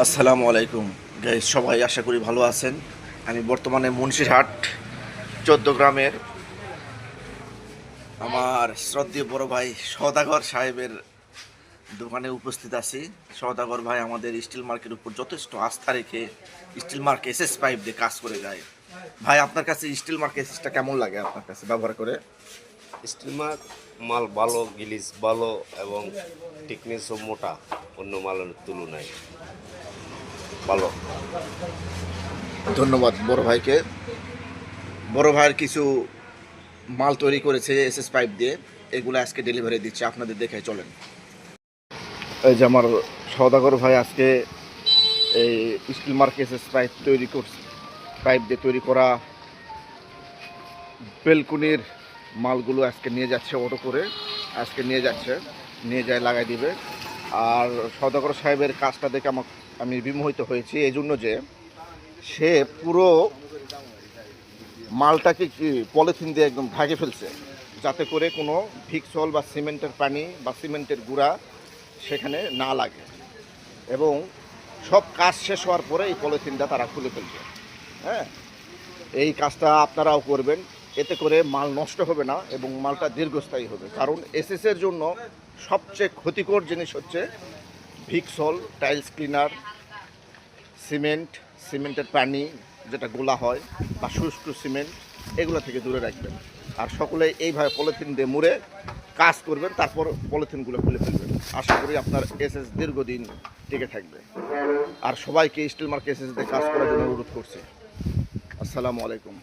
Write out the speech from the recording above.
আসসালামু আলাইকুম গাইস, সবাই আশা করি ভালো আছেন। আমি বর্তমানে মুন্সিরহাট ১৪ গ্রামের আমার শ্রদ্ধেয় বড় ভাই সওদাগর সাহেবের দোকানে উপস্থিত আছি। সওদাগর ভাই আমাদের স্টিল মার্কের উপর যথেষ্ট আস্থা রেখে স্টিল মার্ক এসএস পাইপ দিয়ে কাজ করে যায়। ভাই, আপনার কাছে স্টিল মার্ক এসএসটা কেমন লাগে আপনার কাছে ব্যবহার করে? স্টিল মাল ভালো, গিলিস ভালো এবং টিকনেসও মোটা, অন্য মালের তুলনায় ভালো। ধন্যবাদ বড় ভাইকে। বড় ভাইয়ের কিছু মাল তৈরি করেছে এসএস পাইপ দিয়ে, এগুলো আজকে ডেলিভারি দিচ্ছে, আপনাদের দেখে চলেন। এই যে আমার সওদাগর ভাই আজকে এই স্টিল মার্ক এসএস পাইপ তৈরি করছে। পাইপ দিয়ে তৈরি করা বেলকুনির মালগুলো আজকে নিয়ে যাচ্ছে অটো করে, আজকে নিয়ে যাচ্ছে, নিয়ে যায় লাগাই দিবে। আর সওদাগর সাহেবের কাজটা দেখে আমি বিমোহিত হয়েছি এই জন্য যে সে পুরো মালটাকে পলিথিন দিয়ে একদম ঢাকে ফেলছে, যাতে করে কোনো ভিক্সল বা সিমেন্টের পানি বা সিমেন্টের গুঁড়া সেখানে না লাগে। এবং সব কাজ শেষ হওয়ার পরে এই পলিথিনটা তারা খুলে ফেলবে। হ্যাঁ, এই কাজটা আপনারাও করবেন, এতে করে মাল নষ্ট হবে না এবং মালটা দীর্ঘস্থায়ী হবে। কারণ এসএসের জন্য সবচেয়ে ক্ষতিকর জিনিস হচ্ছে ভিক্সল, টাইলস ক্লিনার, সিমেন্টের পানি যেটা গোলা হয়, বা শুষ্ক সিমেন্ট, এগুলো থেকে দূরে রাখবেন। আর সকলে এইভাবে পলিথিন দিয়ে মুড়ে কাজ করবেন, তারপর পলিথিনগুলো খুলে ফেলবেন। আশা করি আপনার এসএস দীর্ঘদিন টিকে থাকবে। আর সবাইকে স্টিল মার্ক এসএস দিয়ে কাজ করার জন্য অনুরোধ করছি। আসসালামু আলাইকুম।